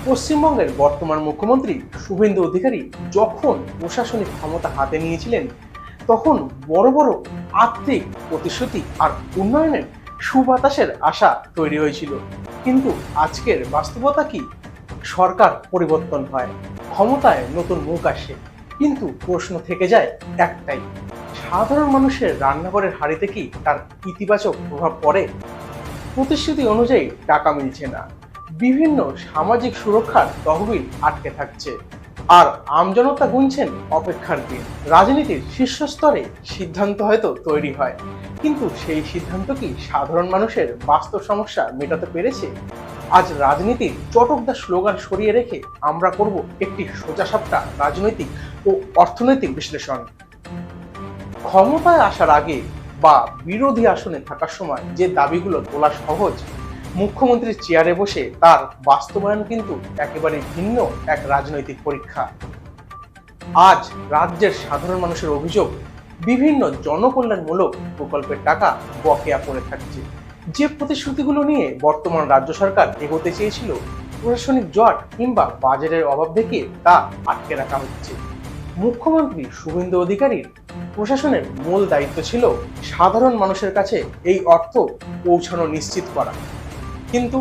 পশ্চিমবঙ্গের বর্তমান মুখ্যমন্ত্রী শুভেন্দু অধিকারী যখন প্রশাসনিক ক্ষমতা হাতে নিয়েছিলেন, তখন বড় বড় আর্থিক প্রতিশ্রুতি আর উন্নয়নের সুবাতাসের আশা তৈরি হয়েছিল। কিন্তু আজকের বাস্তবতা কি? সরকার পরিবর্তন হয়, ক্ষমতায় নতুন মুখ আসে, কিন্তু প্রশ্ন থেকে যায় একটাই: সাধারণ মানুষের রান্নাঘরের হাঁড়িতে কি তার ইতিবাচক প্রভাব পড়ে? প্রতিশ্রুতি অনুযায়ী টাকা মিলছে না, বিভিন্ন সামাজিক সুরক্ষার তহবিল আটকে থাকছে, আর আমজনতা গুনছেন অপেক্ষার দিন। রাজনীতির শীর্ষস্তরে সিদ্ধান্ত হয়তো তৈরি হয়, কিন্তু সেই সিদ্ধান্ত কি সাধারণ মানুষের বাস্তব সমস্যা মেটাতে পেরেছে? আজ রাজনীতির চটকদার স্লোগান সরিয়ে রেখে আমরা করব একটি সোজাসাপটা রাজনৈতিক ও অর্থনৈতিক বিশ্লেষণ। ক্ষমতায় আসার আগে বা বিরোধী আসনে থাকার সময় যে দাবিগুলো তোলা সহজ, মুখ্যমন্ত্রীর চেয়ারে বসে তার বাস্তবায়ন কিন্তু একেবারে ভিন্ন এক রাজনৈতিক পরীক্ষা। আজ রাজ্যের সাধারণ মানুষের অভিযোগ, বিভিন্ন জনকল্যাণমূলক প্রকল্পের টাকা বকেয়া পড়ে থাকছে। যে প্রতিশ্রুতিগুলো নিয়ে বর্তমান রাজ্য সরকার এগোতে চেয়েছিল, প্রশাসনিক জট কিংবা বাজেটের অভাব থেকে তা আটকে রাখা হচ্ছে। মুখ্যমন্ত্রী শুভেন্দু অধিকারীর প্রশাসনের মূল দায়িত্ব ছিল সাধারণ মানুষের কাছে এই অর্থ পৌঁছানো নিশ্চিত করা। কিন্তু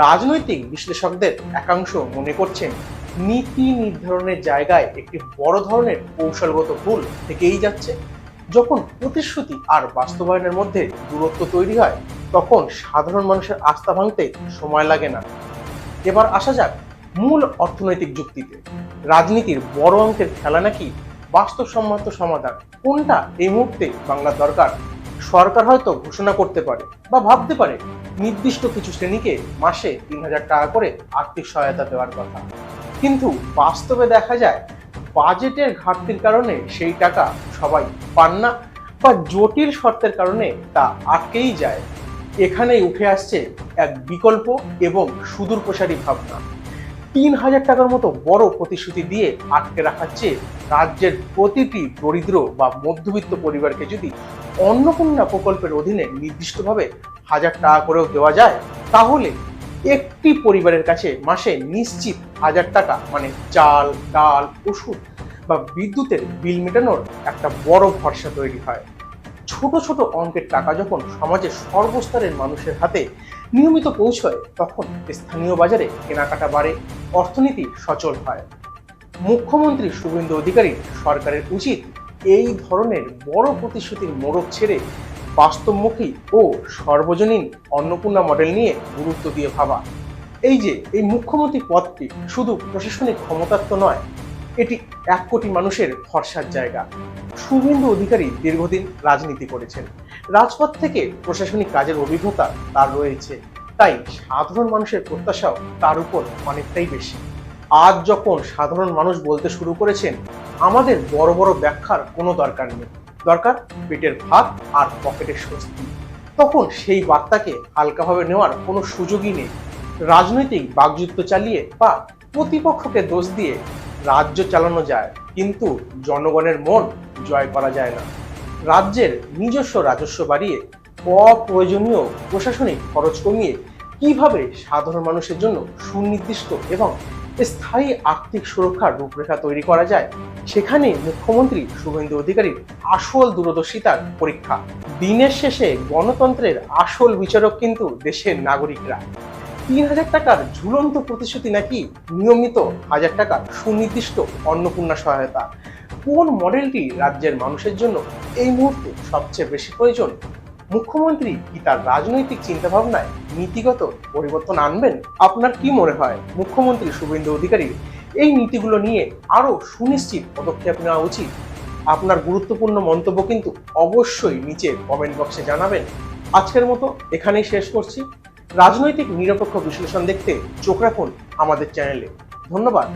রাজনৈতিক বিশ্লেষকদের একাংশ মনে করছেন, নীতি নির্ধারণের জায়গায় একটি বড় ধরনের কৌশলগত ভুল থেকেই যাচ্ছে। যখন প্রতিশ্রুতি আর বাস্তবায়নের মধ্যে দূরত্ব তৈরি হয়, তখন সাধারণ মানুষের আস্থা ভাঙতে সময় লাগে না। এবার আসা যাক মূল অর্থনৈতিক যুক্তিতে। রাজনীতির বড় অঙ্কের খেলা নাকি বাস্তবসম্মত সমাধান কোনটা এই মুহূর্তে বাংলার দরকার? সরকার হয়তো ঘোষণা করতে পারে বা ভাবতে পারে নির্দিষ্ট কিছু শ্রেণীকে মাসে ৩,০০০ টাকা করে আর্থিক সহায়তা দেওয়ার কথা, কিন্তু বাস্তবে দেখা যায় বাজেটের ঘাটতির কারণে সেই টাকা সবাই পান না, বা জটিল শর্তের কারণে তা আটকেই যায়। এখানেই উঠে আসছে এক বিকল্প এবং সুদূর প্রসারী ভাবনা। ৩,০০০ টাকার মতো বড় প্রতিশ্রুতি দিয়ে আটকে রাখার চেয়ে রাজ্যের প্রতিটি দরিদ্র বা মধ্যবিত্ত পরিবারকে যদি অন্নপূর্ণা প্রকল্পের অধীনে নির্দিষ্টভাবে ১,০০০ টাকা করেও দেওয়া যায়, তাহলে একটি পরিবারের কাছে মাসে নিশ্চিত ১,০০০ টাকা মানে চাল, ডাল, ওষুধ বা বিদ্যুতের বিল মেটানোর একটা বড় ভরসা তৈরি হয়। ছোট ছোট অঙ্কের টাকা যখন সমাজের সর্বস্তরের মানুষের হাতে নিয়মিত পৌঁছয়, তখন স্থানীয় বাজারে কেনাকাটা বাড়ে, অর্থনীতি সচল হয়। মুখ্যমন্ত্রী শুভেন্দু অধিকারী সরকারের উচিত এই ধরনের বড় প্রতিশ্রুতির মোড়ক ছেড়ে বাস্তবমুখী ও সর্বজনীন অন্নপূর্ণা মডেল নিয়ে গুরুত্ব দিয়ে ভাবা। এই মুখ্যমন্ত্রী পদটি শুধু প্রশাসনিক ক্ষমতার তো নয়, এটি ১ কোটি মানুষের ভরসার জায়গা। শুভেন্দু অধিকারী দীর্ঘদিন রাজনীতি করেছেন, রাজপথ থেকে প্রশাসনিক কাজের অভিজ্ঞতা তার রয়েছে, তাই সাধারণ মানুষের প্রত্যাশাও তার উপর অনেকটাই বেশি। আজ যখন সাধারণ মানুষ বলতে শুরু করেছেন, আমাদের বড় বড় ব্যাখ্যার কোনো দরকার নেই, দরকার পেটের ভাত আর পকেটের স্বস্তি, তখন সেই বার্তাকে হালকাভাবে নেওয়ার কোনো সুযোগই নেই। রাজনৈতিক বাকযুদ্ধ চালিয়ে বা প্রতিপক্ষকে দোষ দিয়ে রাজ্য চালানো যায়, কিন্তু জনগণের মন জয় করা যায় না। রাজ্যের নিজস্ব রাজস্ব বাড়িয়ে অপ্রয়োজনীয় প্রশাসনিক খরচ কমিয়ে কিভাবে সাধারণ মানুষের জন্য সুনির্দিষ্ট এবং স্থায়ী আর্থিক সুরক্ষার রূপরেখা তৈরি করা যায়, সেখানে মুখ্যমন্ত্রী শুভেন্দু অধিকারীর আসল দূরদর্শিতার পরীক্ষা। দিনের শেষে গণতন্ত্রের আসল বিচারক কিন্তু দেশের নাগরিকরা। ৩,০০০ টাকার ঝুলন্ত প্রতিশ্রুতি নাকি নিয়মিত ১,০০০ টাকার সুনির্দিষ্ট অন্নপূর্ণা সহায়তা, কোন মডেলটি রাজ্যের মানুষের জন্য এই মুহূর্তে সবচেয়ে বেশি প্রয়োজন? মুখ্যমন্ত্রী কি তার রাজনৈতিক চিন্তাভাবনায় নীতিগত পরিবর্তন আনবেন? আপনার কি মনে হয় মুখ্যমন্ত্রী শুভেন্দু অধিকারীর এই নীতিগুলো নিয়ে আরো সুনিশ্চিত পদক্ষেপ নেওয়া উচিত? আপনার গুরুত্বপূর্ণ মন্তব্য কিন্তু অবশ্যই নিচে কমেন্ট বক্সে জানাবেন। আজকের মতো এখানেই শেষ করছি। রাজনৈতিক নিরপেক্ষ বিশ্লেষণ দেখতে চোখ রাখুন আমাদের চ্যানেলে। ধন্যবাদ।